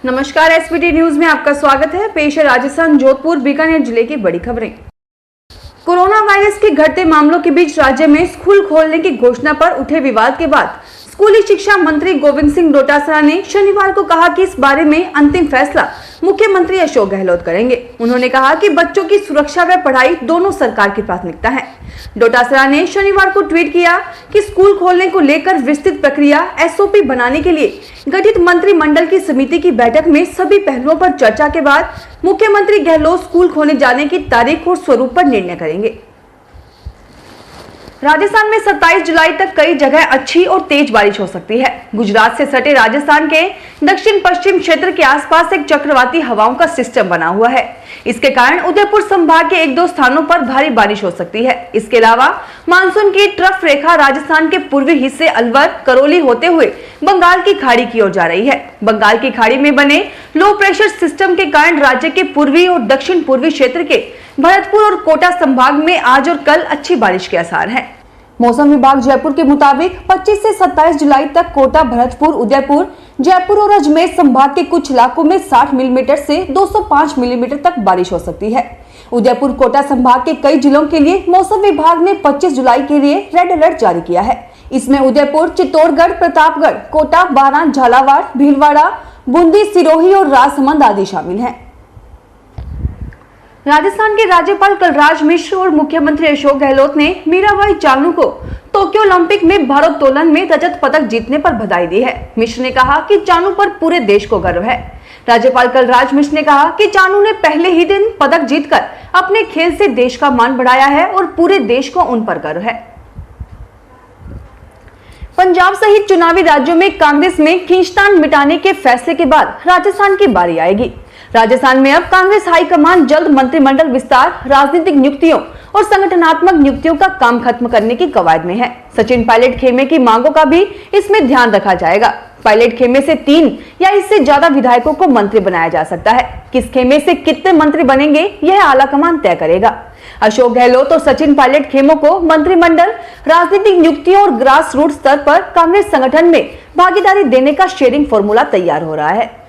नमस्कार, SPT news में आपका स्वागत है। पेश है राजस्थान जोधपुर बीकानेर जिले की बड़ी खबरें। कोरोना वायरस के घटते मामलों के बीच राज्य में स्कूल खोलने की घोषणा पर उठे विवाद के बाद स्कूली शिक्षा मंत्री गोविंद सिंह डोटासरा ने शनिवार को कहा कि इस बारे में अंतिम फैसला मुख्यमंत्री अशोक गहलोत करेंगे। उन्होंने कहा कि बच्चों की सुरक्षा व पढ़ाई दोनों सरकार की प्राथमिकता है। डोटासरा ने शनिवार को ट्वीट किया कि स्कूल खोलने को लेकर विस्तृत प्रक्रिया एसओपी बनाने के लिए गठित मंत्रिमंडल की समिति की बैठक में सभी पहलुओं पर चर्चा के बाद मुख्यमंत्री गहलोत स्कूल खोले जाने की तारीख और स्वरूप पर निर्णय करेंगे। राजस्थान में 27 जुलाई तक कई जगह अच्छी और तेज बारिश हो सकती है। गुजरात से सटे राजस्थान के दक्षिण पश्चिम क्षेत्र के आसपास एक चक्रवाती हवाओं का सिस्टम बना हुआ है। इसके कारण उदयपुर संभाग के एक दो स्थानों पर भारी बारिश हो सकती है। इसके अलावा मानसून की ट्रफ रेखा राजस्थान के पूर्वी हिस्से अलवर, करौली होते हुए बंगाल की खाड़ी की ओर जा रही है। बंगाल की खाड़ी में बने लो प्रेशर सिस्टम के कारण राज्य के पूर्वी और दक्षिण पूर्वी क्षेत्र के भरतपुर और कोटा संभाग में आज और कल अच्छी बारिश के आसार हैं। मौसम विभाग जयपुर के मुताबिक 25 से 27 जुलाई तक कोटा, भरतपुर, उदयपुर, जयपुर और अजमेर संभाग के कुछ इलाकों में 60 मिलीमीटर से 205 मिलीमीटर तक बारिश हो सकती है। उदयपुर, कोटा संभाग के कई जिलों के लिए मौसम विभाग ने 25 जुलाई के लिए रेड अलर्ट जारी किया है। इसमें उदयपुर, चित्तौड़गढ़, प्रतापगढ़, कोटा, बारां, झालावाड़, भीलवाड़ा, बूंदी, सिरोही और राजसमंद आदि शामिल हैं। राजस्थान के राज्यपाल कलराज मिश्र और मुख्यमंत्री अशोक गहलोत ने मीराबाई चानू को टोक्यो ओलंपिक में भारोत्तोलन में रजत पदक जीतने पर बधाई दी है। मिश्र ने कहा कि चानू पर पूरे देश को गर्व है। राज्यपाल कलराज मिश्र ने कहा कि चानू ने पहले ही दिन पदक जीतकर अपने खेल से देश का मान बढ़ाया है और पूरे देश को उन पर गर्व है। पंजाब सहित चुनावी राज्यों में कांग्रेस में खींचतान मिटाने के फैसले के बाद राजस्थान की बारी आएगी। राजस्थान में अब कांग्रेस हाईकमान जल्द मंत्रिमंडल विस्तार, राजनीतिक नियुक्तियों और संगठनात्मक नियुक्तियों का काम खत्म करने की कवायद में है। सचिन पायलट खेमे की मांगों का भी इसमें ध्यान रखा जाएगा। पायलट खेमे से 3 या इससे ज्यादा विधायकों को मंत्री बनाया जा सकता है। किस खेमे से कितने मंत्री बनेंगे यह आलाकमान तय करेगा। अशोक गहलोत और सचिन पायलट खेमों को मंत्रिमंडल, राजनीतिक नियुक्तियों और ग्रास रूट स्तर पर कांग्रेस संगठन में भागीदारी देने का शेयरिंग फॉर्मूला तैयार हो रहा है।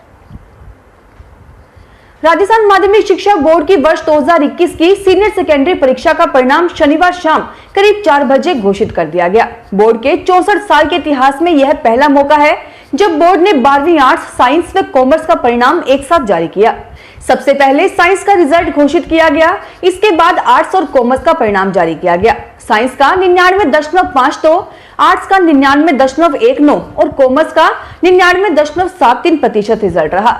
राजस्थान माध्यमिक शिक्षा बोर्ड की वर्ष 2021 की सीनियर सेकेंडरी परीक्षा का परिणाम शनिवार शाम करीब 4 बजे घोषित कर दिया गया। बोर्ड के 64 साल के इतिहास में यह पहला मौका है जब बोर्ड ने 12वीं आर्ट्स, साइंस व कॉमर्स का परिणाम एक साथ जारी किया। सबसे पहले साइंस का रिजल्ट घोषित किया गया, इसके बाद आर्ट्स और कॉमर्स का परिणाम जारी किया गया। साइंस का 99.52, आर्ट्स का 99.19 और कॉमर्स का 99.73% रिजल्ट रहा।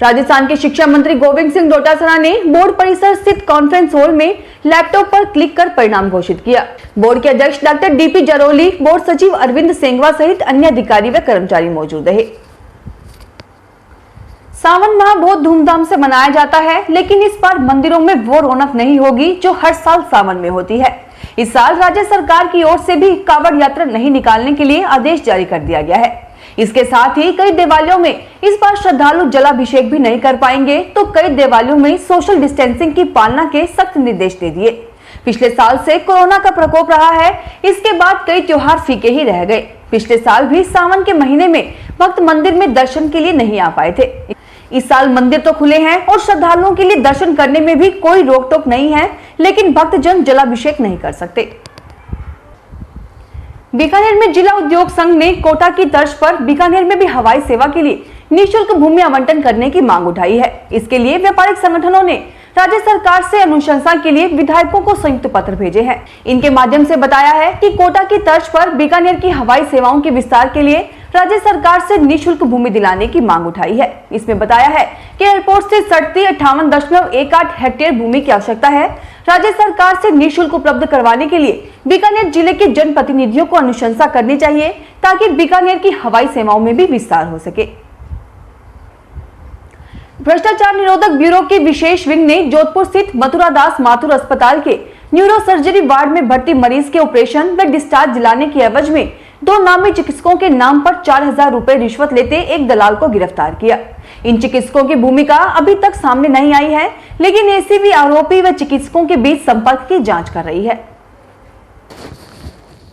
राजस्थान के शिक्षा मंत्री गोविंद सिंह डोटासरा ने बोर्ड परिसर स्थित कॉन्फ्रेंस हॉल में लैपटॉप पर क्लिक कर परिणाम घोषित किया। बोर्ड के अध्यक्ष डॉक्टर डीपी जरोली, बोर्ड सचिव अरविंद सेंगवा सहित अन्य अधिकारी व कर्मचारी मौजूद रहे। सावन माह बहुत धूमधाम से मनाया जाता है, लेकिन इस बार मंदिरों में वो रौनक नहीं होगी जो हर साल सावन में होती है। इस साल राज्य सरकार की ओर से भी कांवड़ यात्रा नहीं निकालने के लिए आदेश जारी कर दिया गया है। इसके साथ ही कई देवालयों में इस बार श्रद्धालु जलाभिषेक भी नहीं कर पाएंगे, तो कई देवालयों में सोशल डिस्टेंसिंग की पालना के सख्त निर्देश दे दिए। पिछले साल से कोरोना का प्रकोप रहा है, इसके बाद कई त्योहार फीके ही रह गए। पिछले साल भी सावन के महीने में भक्त मंदिर में दर्शन के लिए नहीं आ पाए थे। इस साल मंदिर तो खुले हैं और श्रद्धालुओं के लिए दर्शन करने में भी कोई रोक टोक नहीं है, लेकिन भक्तजन जलाभिषेक नहीं कर सकते। बीकानेर में जिला उद्योग संघ ने कोटा की तर्ज पर बीकानेर में भी हवाई सेवा के लिए निःशुल्क भूमि आवंटन करने की मांग उठाई है। इसके लिए व्यापारिक संगठनों ने राज्य सरकार से अनुशंसा के लिए विधायकों को संयुक्त पत्र भेजे हैं। इनके माध्यम से बताया है कि कोटा की तर्ज पर बीकानेर की हवाई सेवाओं के विस्तार के लिए राज्य सरकार से निःशुल्क भूमि दिलाने की मांग उठाई है। इसमें बताया है कि एयरपोर्ट से सटती 58.18 हेक्टेयर भूमि की आवश्यकता है। राज्य सरकार से निःशुल्क उपलब्ध करवाने के लिए बीकानेर जिले के जनप्रतिनिधियों को अनुशंसा करनी चाहिए, ताकि बीकानेर की हवाई सेवाओं में भी विस्तार हो सके। भ्रष्टाचार निरोधक ब्यूरो की विशेष विंग ने जोधपुर स्थित मथुरादास माथुर अस्पताल के न्यूरो सर्जरी वार्ड में भर्ती मरीज के ऑपरेशन व डिस्चार्ज दिलाने की एवज में 2 नामी चिकित्सकों के नाम पर 4000 रुपए रिश्वत लेते एक दलाल को गिरफ्तार किया। इन चिकित्सकों की भूमिका अभी तक सामने नहीं आई है, लेकिन एसीबी आरोपी व चिकित्सकों के बीच संपर्क की जांच कर रही है।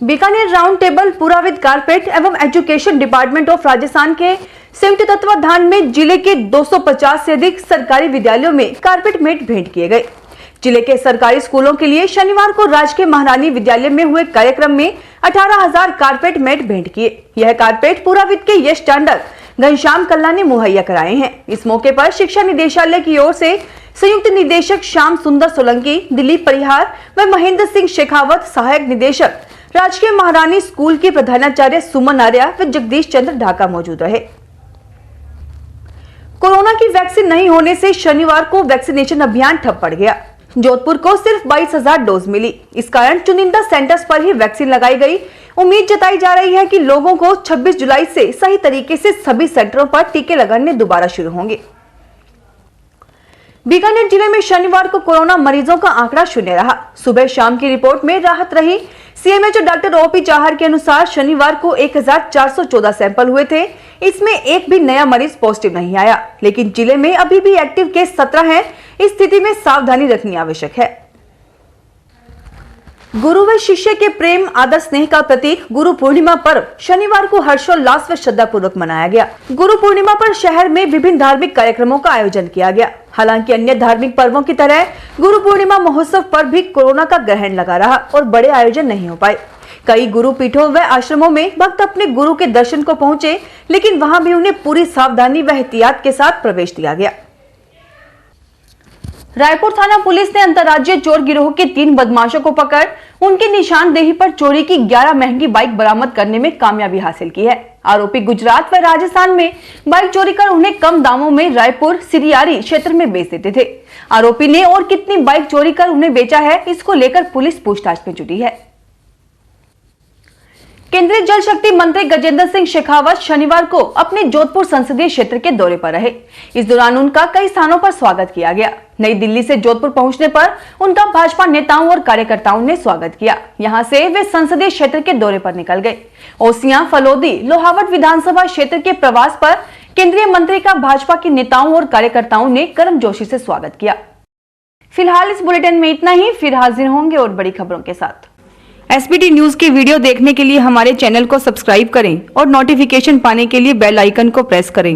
बीकानेर राउंड टेबल पुराविद कारपेट एवं एजुकेशन डिपार्टमेंट ऑफ राजस्थान के संयुक्त तत्वाधान में जिले के 250 से अधिक सरकारी विद्यालयों में कारपेट मेट भेंट किए गए। जिले के सरकारी स्कूलों के लिए शनिवार को राजकीय महारानी विद्यालय में हुए कार्यक्रम में 18,000 कारपेट मेट भेंट किए। यह कारपेट पुराविद के यश टांडल, घनश्याम कल्ला ने मुहैया कराए हैं। इस मौके पर शिक्षा निदेशालय की ओर से संयुक्त निदेशक श्याम सुंदर सोलंकी, दिलीप परिहार व महेंद्र सिंह शेखावत, सहायक निदेशक राजकीय महारानी स्कूल के प्रधानाचार्य सुमन आर्या व जगदीश चंद्र ढाका मौजूद रहे। कोरोना की वैक्सीन नहीं होने से शनिवार को वैक्सीनेशन अभियान ठप पड़ गया। जोधपुर को सिर्फ 22,000 डोज मिली। इस कारण चुनिंदा सेंटर्स पर ही वैक्सीन लगाई गई। उम्मीद जताई जा रही है कि लोगों को 26 जुलाई से सही तरीके से सभी सेंटरों पर टीके लगाने दोबारा शुरू होंगे। बीकानेर जिले में शनिवार को कोरोना मरीजों का आंकड़ा शून्य रहा। सुबह शाम की रिपोर्ट में राहत रही। सीएमएचओ डॉक्टर ओपी चाहर के अनुसार शनिवार को 1414 सैंपल हुए थे। इसमें एक भी नया मरीज पॉजिटिव नहीं आया, लेकिन जिले में अभी भी एक्टिव केस 17 हैं। इस स्थिति में सावधानी रखनी आवश्यक है। गुरु व शिष्य के प्रेम, आदर, स्नेह का प्रतीक गुरु पूर्णिमा पर्व शनिवार को हर्षोल्लास व श्रद्धापूर्वक मनाया गया। गुरु पूर्णिमा पर शहर में विभिन्न धार्मिक कार्यक्रमों का आयोजन किया गया। हालांकि अन्य धार्मिक पर्वों की तरह गुरु पूर्णिमा महोत्सव पर भी कोरोना का ग्रहण लगा रहा और बड़े आयोजन नहीं हो पाए। कई गुरु पीठों व आश्रमों में भक्त अपने गुरु के दर्शन को पहुंचे, लेकिन वहां भी उन्हें पूरी सावधानी व एहतियात के साथ प्रवेश दिया गया। रायपुर थाना पुलिस ने अंतर्राज्यीय चोर गिरोह के 3 बदमाशों को पकड़ उनकी निशानदेही पर चोरी की 11 महंगी बाइक बरामद करने में कामयाबी हासिल की है। आरोपी गुजरात व राजस्थान में बाइक चोरी कर उन्हें कम दामों में रायपुर सिरियारी क्षेत्र में बेच देते थे। आरोपी ने और कितनी बाइक चोरी कर उन्हें बेचा है, इसको लेकर पुलिस पूछताछ में जुटी है। केंद्रीय जल शक्ति मंत्री गजेंद्र सिंह शेखावत शनिवार को अपने जोधपुर संसदीय क्षेत्र के दौरे पर रहे। इस दौरान उनका कई स्थानों पर स्वागत किया गया। नई दिल्ली से जोधपुर पहुंचने पर उनका भाजपा नेताओं और कार्यकर्ताओं ने स्वागत किया। यहां से वे संसदीय क्षेत्र के दौरे पर निकल गए। ओसियां, फलोदी, लोहावट विधानसभा क्षेत्र के प्रवास पर केंद्रीय मंत्री का भाजपा के नेताओं और कार्यकर्ताओं ने गर्मजोशी से स्वागत किया। फिलहाल इस बुलेटिन में इतना ही। फिर हाजिर होंगे और बड़ी खबरों के साथ। एसबीटी न्यूज के वीडियो देखने के लिए हमारे चैनल को सब्सक्राइब करें और नोटिफिकेशन पाने के लिए बेल आइकन को प्रेस करें।